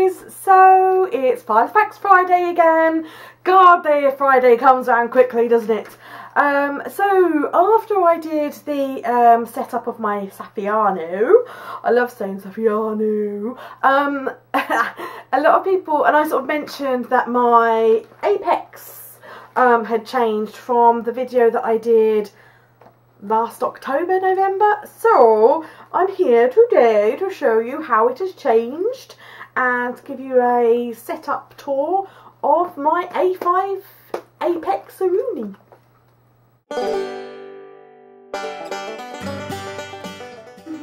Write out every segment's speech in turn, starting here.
guys, so it's Filofax Friday again. God, the Friday comes around quickly, doesn't it? So after I did the setup of my Saffiano, I love saying Saffiano, a lot of people, and I sort of mentioned that my apex had changed from the video that I did last October, November. So I'm here today to show you how it has changed and give you a setup tour of my A5 Apex Saruni.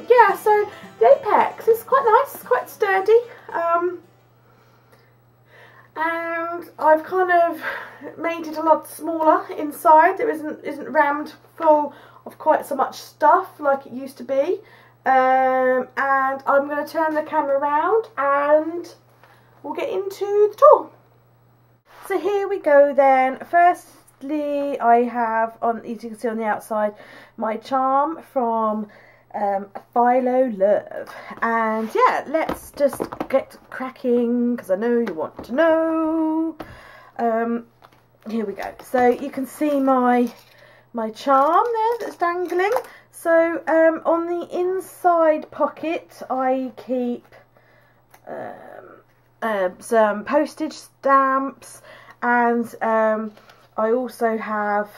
Yeah, so the Apex is quite nice, it's quite sturdy, and I've kind of made it a lot smaller inside. It isn't rammed full of quite so much stuff like it used to be, and I'm going to turn the camera around and we'll get into the tour. So here we go then. Firstly, I have, as you can see on the outside, my charm from Philo Love, and yeah, let's just get cracking because I know you want to know. Here we go. So you can see my charm there that's dangling. So on the inside pocket I keep some postage stamps, and I also have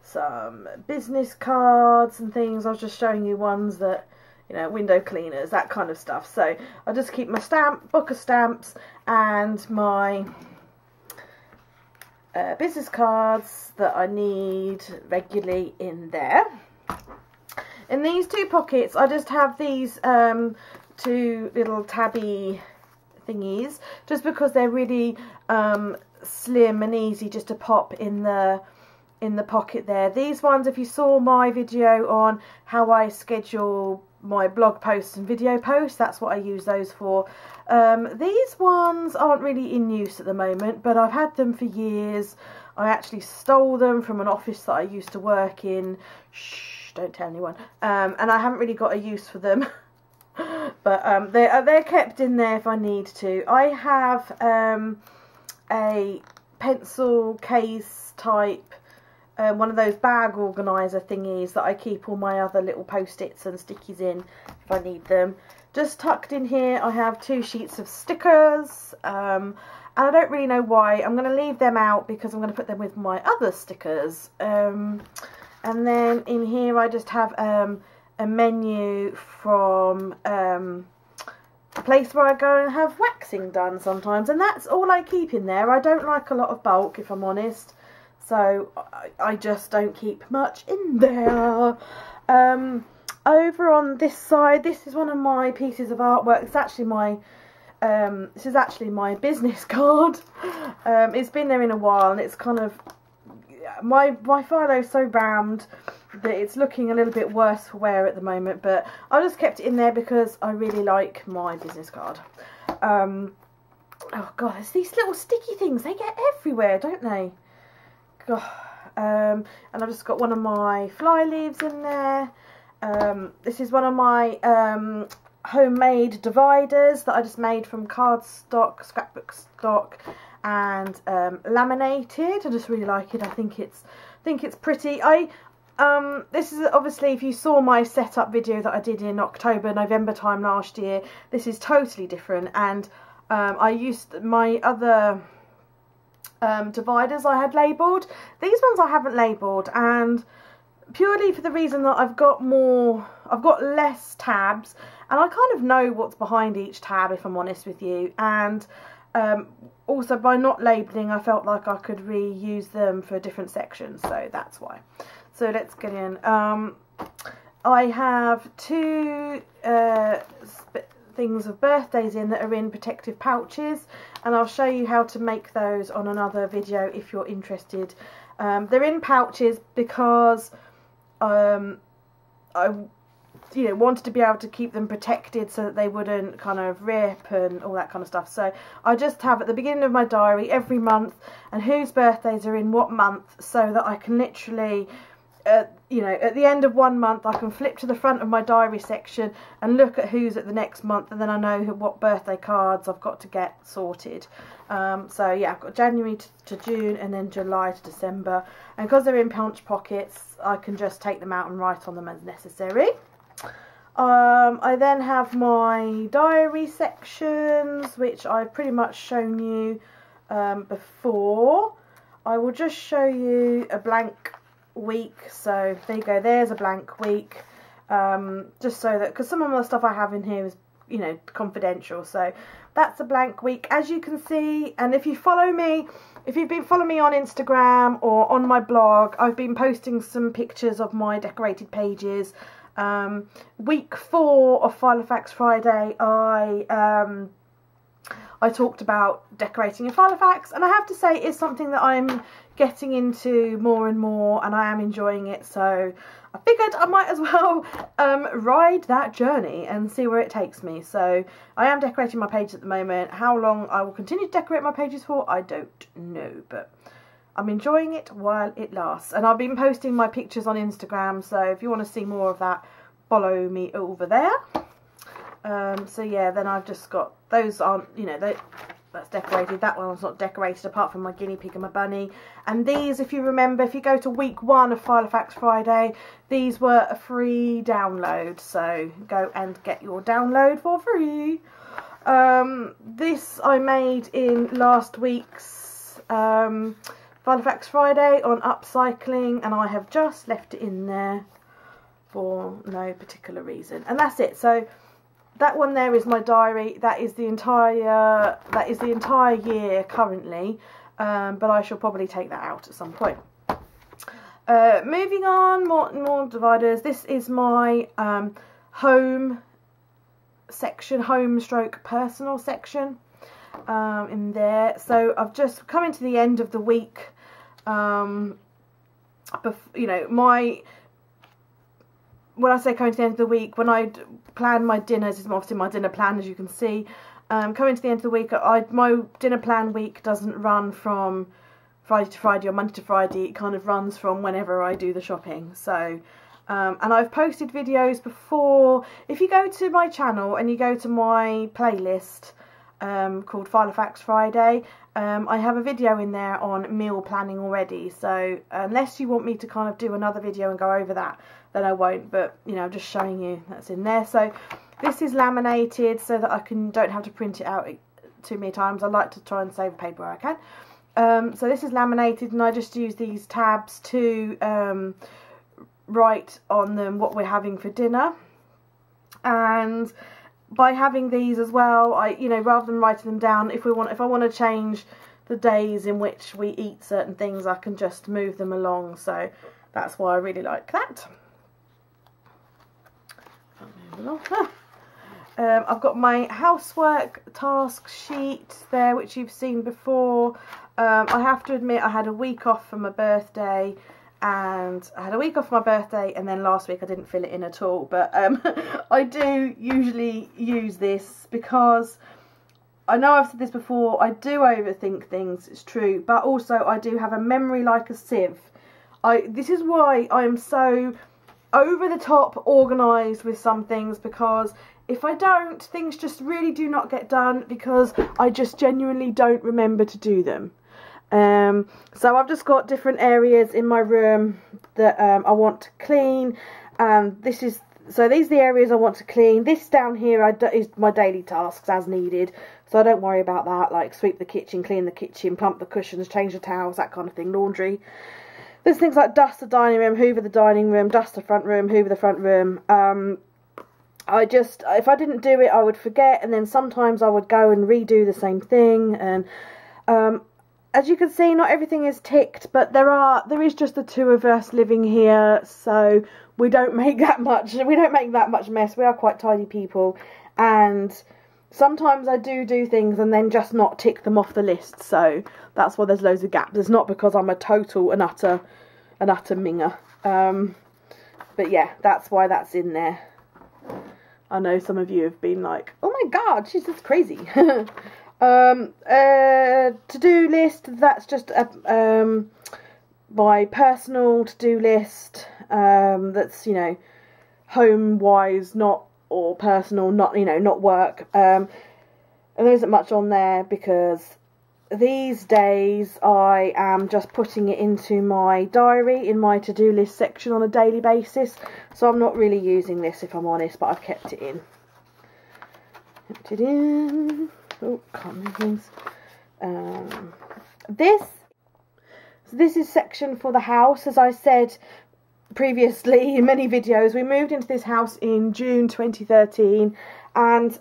some business cards and things. I was just showing you ones that, you know, window cleaners, that kind of stuff. So I just keep my book of stamps and my business cards that I need regularly in there. In these two pockets I just have these two little tabby thingies, just because they're really slim and easy just to pop in the pocket there. These ones, if you saw my video on how I schedule my blog posts and video posts, that's what I use those for. These ones aren't really in use at the moment, but I've had them for years. I actually stole them from an office that I used to work in. Shh, don't tell anyone. And I haven't really got a use for them. But they're kept in there if I need to. I have a pencil case type, one of those bag organiser thingies that I keep all my other little post-its and stickies in if I need them. Just tucked in here I have 2 sheets of stickers, and I don't really know why. I'm going to leave them out because I'm going to put them with my other stickers. And then in here I just have a menu from a place where I go and have waxing done sometimes, and that's all I keep in there. I don't like a lot of bulk, if I'm honest, so I just don't keep much in there. Over on this side, this is one of my pieces of artwork. It's actually my this is actually my business card. It's been there in a while, and it's kind of, my Filo's so rammed that it's looking a little bit worse for wear at the moment, but I just kept it in there because I really like my business card. Oh god, it's these little sticky things, they get everywhere, don't they? God. And I've just got one of my fly leaves in there. This is one of my homemade dividers that I just made from cardstock, scrapbook stock, and laminated. I just really like it. I think it's pretty. This is obviously, if you saw my setup video that I did in October, November time last year, this is totally different, and I used my other dividers I had labelled. These ones I haven't labelled, and purely for the reason that I've got less tabs, and I kind of know what's behind each tab, if I'm honest with you, and also by not labelling I felt like I could reuse them for different sections, so that's why. So let's get in. I have 2 things of birthdays in that are in protective pouches, and I'll show you how to make those on another video if you're interested. They're in pouches because I wanted to be able to keep them protected so that they wouldn't kind of rip and all that kind of stuff. So I just have at the beginning of my diary every month and whose birthdays are in what month, so that I can literally you know, at the end of one month I can flip to the front of my diary section and look at who's at the next month, and then I know what birthday cards I've got to get sorted. So yeah, I've got January to June and then July to December, and because they're in punch pockets I can just take them out and write on them as necessary. I then have my diary sections, which I've pretty much shown you before. I will just show you a blank week. So there you go, there's a blank week, just so that, because some of the stuff I have in here is, you know, confidential, so that's a blank week, as you can see. And if you follow me, if you've been following me on Instagram or on my blog, I've been posting some pictures of my decorated pages. Week 4 of Filofax Friday, I talked about decorating in Filofax, and I have to say it's something that I'm getting into more and more, and I am enjoying it, so I figured I might as well ride that journey and see where it takes me. So I am decorating my pages at the moment. How long I will continue to decorate my pages for, I don't know, but I'm enjoying it while it lasts. And I've been posting my pictures on Instagram, so if you want to see more of that, follow me over there. So yeah, then I've just got, those aren't, you know, that's decorated. That one's not decorated apart from my guinea pig and my bunny. And these, if you remember, if you go to week 1 of Filofax Friday, these were a free download, so go and get your download for free. This I made in last week's Filofax Friday on upcycling, and I have just left it in there for no particular reason, and that's it. So that one there is my diary. That is the entire year currently, but I shall probably take that out at some point. Moving on, more dividers. This is my home section, home stroke personal section in there. So I've just come into the end of the week. You know, when I say coming to the end of the week, when I plan my dinners, is obviously my dinner plan, as you can see. Coming to the end of the week, my dinner plan week doesn't run from Friday to Friday or Monday to Friday. It kind of runs from whenever I do the shopping. So, and I've posted videos before. If you go to my channel and you go to my playlist called Filofax Friday, I have a video in there on meal planning already. So unless you want me to kind of do another video and go over that, then I won't, but you know, I'm just showing you that's in there. So this is laminated so that I don't have to print it out too many times. I like to try and save paper where I can. So this is laminated, and I just use these tabs to write on them what we're having for dinner. And by having these as well, you know, rather than writing them down, if I want to change the days in which we eat certain things, I can just move them along. So that's why I really like that. I've got my housework task sheet there, which you've seen before. I have to admit I had a week off for my birthday, and then last week I didn't fill it in at all, but I do usually use this because I know I've said this before, I do overthink things, it's true, but also I do have a memory like a sieve. This is why I'm so over the top organised with some things, because if I don't, things just really do not get done because I just genuinely don't remember to do them. So I've just got different areas in my room that I want to clean. These are the areas I want to clean. This down here is my daily tasks as needed, so I don't worry about that, like sweep the kitchen, clean the kitchen, plump the cushions, change the towels, that kind of thing, laundry. There's things like dust the dining room, hoover the dining room, dust the front room, hoover the front room. If I didn't do it, I would forget, and then sometimes I would go and redo the same thing. And as you can see, not everything is ticked, but there is just the two of us living here, so we don't make that much mess. We are quite tidy people, and sometimes I do things and then just not tick them off the list, so that's why there's loads of gaps. It's not because I'm a total and utter minger. But yeah, that's why that's in there. I know some of you have been like, oh my god, she's just crazy. To-do list, that's just my personal to-do list, that's, you know, home-wise, not, or personal, not, you know, not work. And there isn't much on there because these days I am just putting it into my diary in my to-do list section on a daily basis, so I'm not really using this, if I'm honest, but I've kept it in. Oh, can't move things. This is section for the house. As I said previously in many videos, we moved into this house in June 2013, and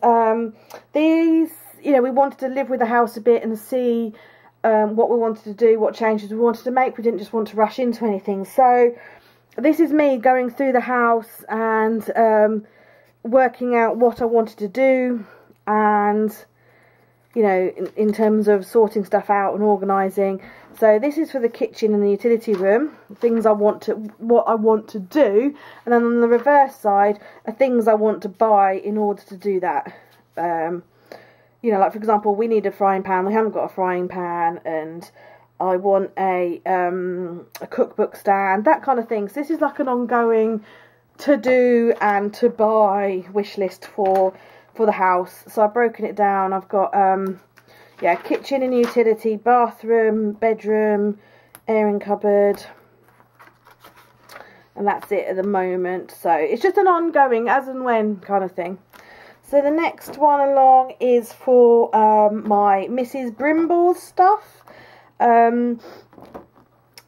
these, you know, we wanted to live with the house a bit and see what we wanted to do, what changes we wanted to make. We didn't just want to rush into anything. So this is me going through the house and working out what I wanted to do, and, you know, in terms of sorting stuff out and organising. So this is for the kitchen and the utility room, things what I want to do, and then on the reverse side are things I want to buy in order to do that. You know, like for example, we need a frying pan. We haven't got a frying pan, and I want a cookbook stand, that kind of thing. So this is like an ongoing to do and to buy wish list for the house. So I've broken it down. I've got yeah, kitchen and utility, bathroom, bedroom, airing cupboard, and that's it at the moment. So it's just an ongoing as and when kind of thing. So the next one along is for my Mrs. Brimble stuff.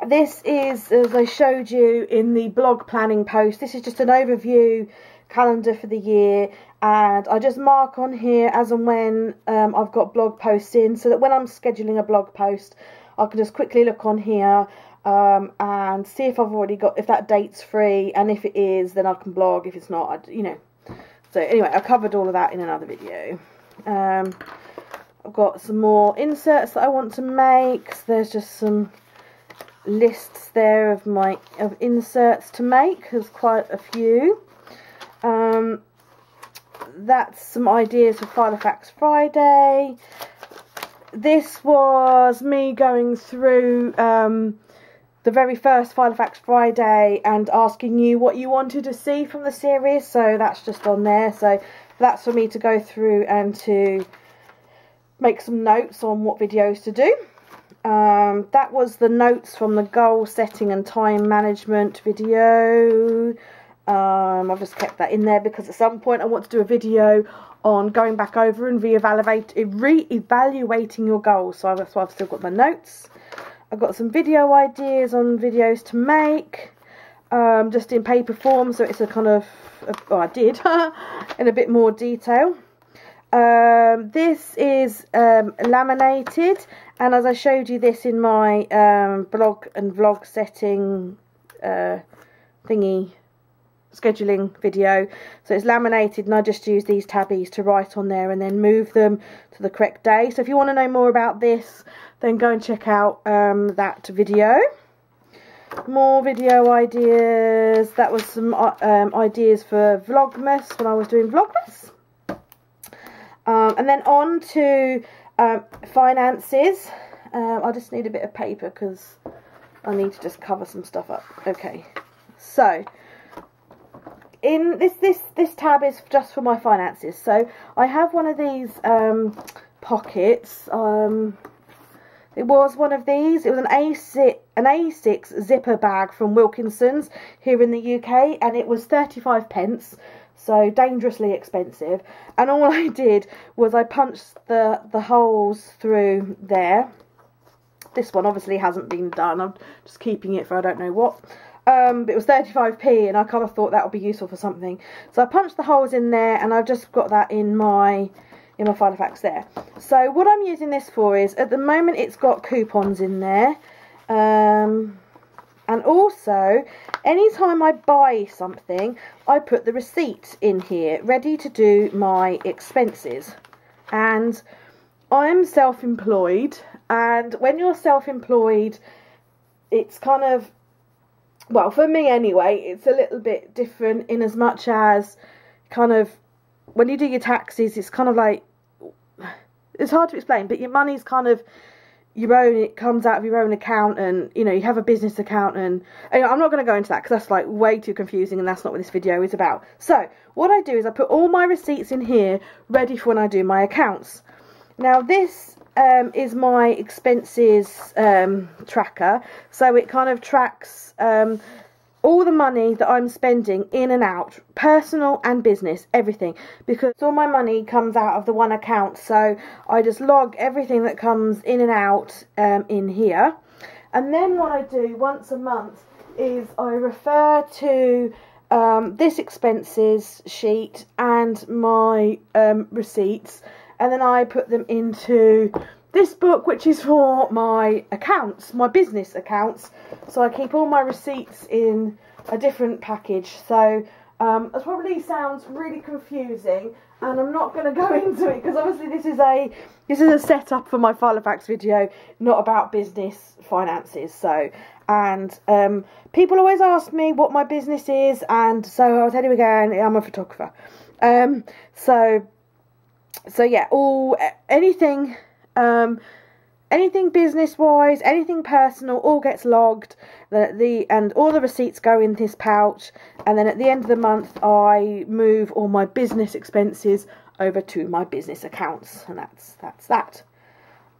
This is, as I showed you in the blog planning post, this is just an overview calendar for the year, and I just mark on here as and when I've got blog posts in, so that when I'm scheduling a blog post I can just quickly look on here and see if I've already got, if that date's free, and if it is then I can blog, if it's not, you know. So anyway, I covered all of that in another video. I've got some more inserts that I want to make. So there's just some lists there of inserts to make. There's quite a few. That's some ideas for Filofax Friday. This was me going through the very first Filofax Friday and asking you what you wanted to see from the series, so that's just on there. So that's for me to go through and to make some notes on what videos to do. That was the notes from the goal setting and time management video. I've just kept that in there because at some point I want to do a video on going back over and re-evaluating your goals, so that's why I've still got my notes. I've got some video ideas on videos to make, just in paper form, so it's a kind of, well, I did, in a bit more detail. This is laminated, and as I showed you this in my blog and vlog setting thingy, scheduling video, so it's laminated, and I just use these tabbies to write on there and then move them to the correct day. So if you want to know more about this, then go and check out that video. More video ideas. That was some ideas for Vlogmas when I was doing Vlogmas. And then on to finances. I just need a bit of paper because I need to just cover some stuff up. Okay, so in this tab is just for my finances. So I have one of these pockets. It was one of these. It was an A6 zipper bag from Wilkinson's here in the UK, and it was 35p, so dangerously expensive. And all I did was I punched the holes through there. This one obviously hasn't been done. I'm just keeping it for I don't know what. But it was 35p, and I kind of thought that would be useful for something. So I punched the holes in there, and I've just got that in my Filofax there. So what I'm using this for is, at the moment it's got coupons in there, and also anytime I buy something I put the receipt in here ready to do my expenses. And I'm self-employed, and when you're self-employed it's kind of, well, for me anyway, it's a little bit different in as much as kind of when you do your taxes, it's kind of like, it's hard to explain, but your money's kind of, your own, it comes out of your own account, and you know, you have a business account, and anyway, I'm not going to go into that because that's like way too confusing, and that's not what this video is about. So what I do is I put all my receipts in here ready for when I do my accounts. Now this is my expenses tracker, so it kind of tracks all the money that I'm spending in and out, personal and business, everything, because all my money comes out of the one account. So I just log everything that comes in and out in here. And then what I do once a month is I refer to this expenses sheet and my receipts, and then I put them into this book, which is for my accounts, my business accounts. So I keep all my receipts in a different package. So it probably sounds really confusing, and I'm not going to go into it because obviously this is a setup for my Filofax video, not about business finances. So, and people always ask me what my business is, and so I'll tell you again, I'm a photographer. So yeah, anything business wise, anything personal, all gets logged. And all the receipts go in this pouch, and then at the end of the month I move all my business expenses over to my business accounts, and that's that.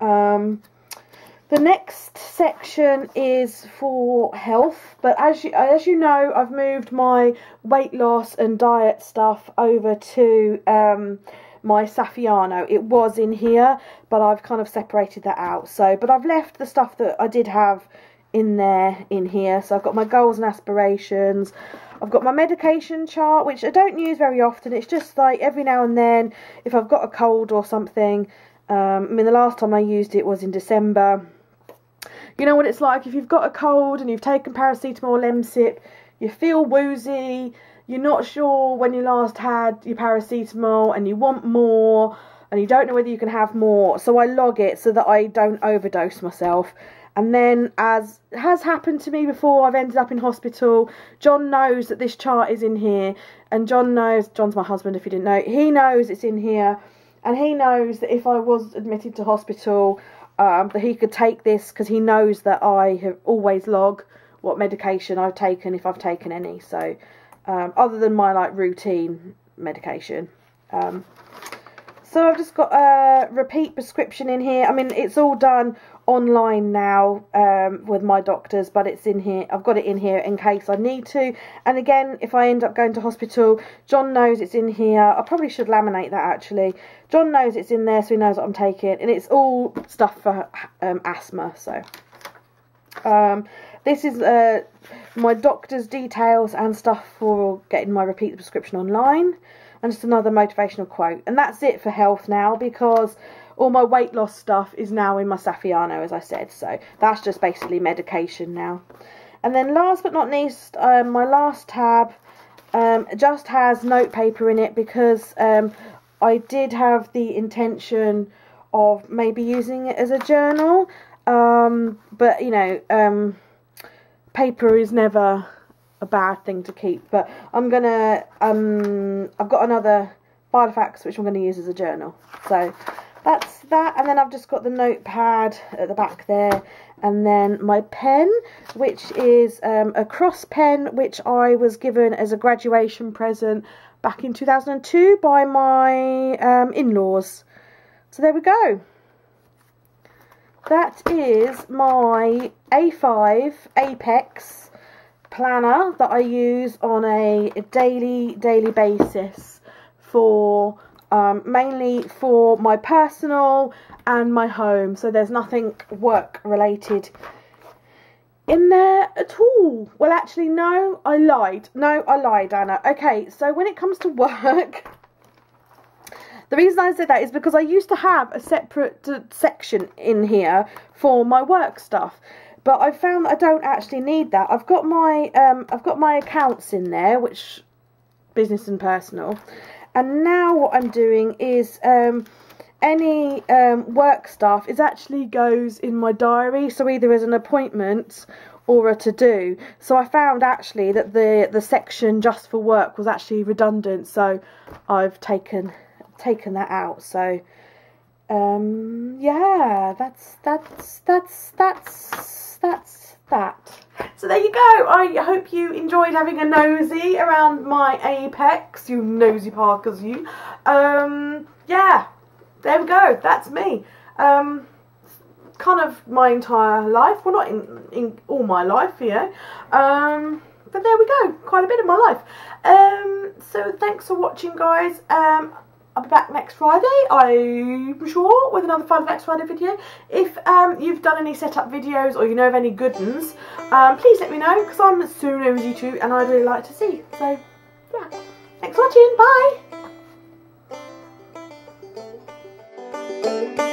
The next section is for health, but as you know, I've moved my weight loss and diet stuff over to my Saffiano. It was in here, but I've kind of separated that out. So, but I've left the stuff that I did have in here. So I've got my goals and aspirations. I've got my medication chart, which I don't use very often. It's just like every now and then, if I've got a cold or something. I mean, the last time I used it was in December. You know what it's like if you've got a cold and you've taken paracetamol or Lemsip, you feel woozy, you're not sure when you last had your paracetamol and you want more and you don't know whether you can have more. So I log it so that I don't overdose myself. And then, as has happened to me before, I've ended up in hospital. John knows that this chart is in here, and John knows, John's my husband if you didn't know, he knows it's in here, and he knows that if I was admitted to hospital, that he could take this, because he knows that I have always log what medication I've taken, if I've taken any. So other than my like routine medication. So I've just got a repeat prescription in here. I mean, it's all done online now with my doctors, but it's in here. I've got it in here in case I need to. And again, if I end up going to hospital, John knows it's in here. I probably should laminate that actually. John knows it's in there, so he knows what I'm taking. And it's all stuff for asthma. So this is my doctor's details and stuff for getting my repeat prescription online. And just another motivational quote. And that's it for health now, because all my weight loss stuff is now in my Saffiano, as I said. So that's just basically medication now. And then last but not least, my last tab just has notepaper in it, because I did have the intention of maybe using it as a journal. But, you know, paper is never a bad thing to keep, but I'm gonna I've got another Filofax which I'm going to use as a journal. So that's that. And then I've just got the notepad at the back there, and then my pen, which is a cross pen which I was given as a graduation present back in 2002 by my in-laws. So there we go. That is my A5 Apex planner that I use on a daily basis for mainly for my personal and my home. So there's nothing work related in there at all. Well, actually, no, I lied. No, I lied, Anna. Okay, so when it comes to work, the reason I said that is because I used to have a separate section in here for my work stuff. But I found that I don't actually need that. I've got my accounts in there, which business and personal. And now what I'm doing is any work stuff actually goes in my diary. So either as an appointment or a to-do. So I found actually that the section just for work was actually redundant. So I've taken that out. So yeah, that's that. So there you go. I hope you enjoyed having a nosy around my apex, you nosy Parkers, you. Yeah, there we go. That's me. Kind of my entire life. Well, not in all my life, you know. But there we go. Quite a bit of my life. So thanks for watching, guys. I'll be back next Friday, I'm sure, with another Filofax Friday video. If you've done any setup videos or you know of any good ones, please let me know, because I'm so nosy too and I'd really like to see. So, yeah. Thanks for watching. Bye.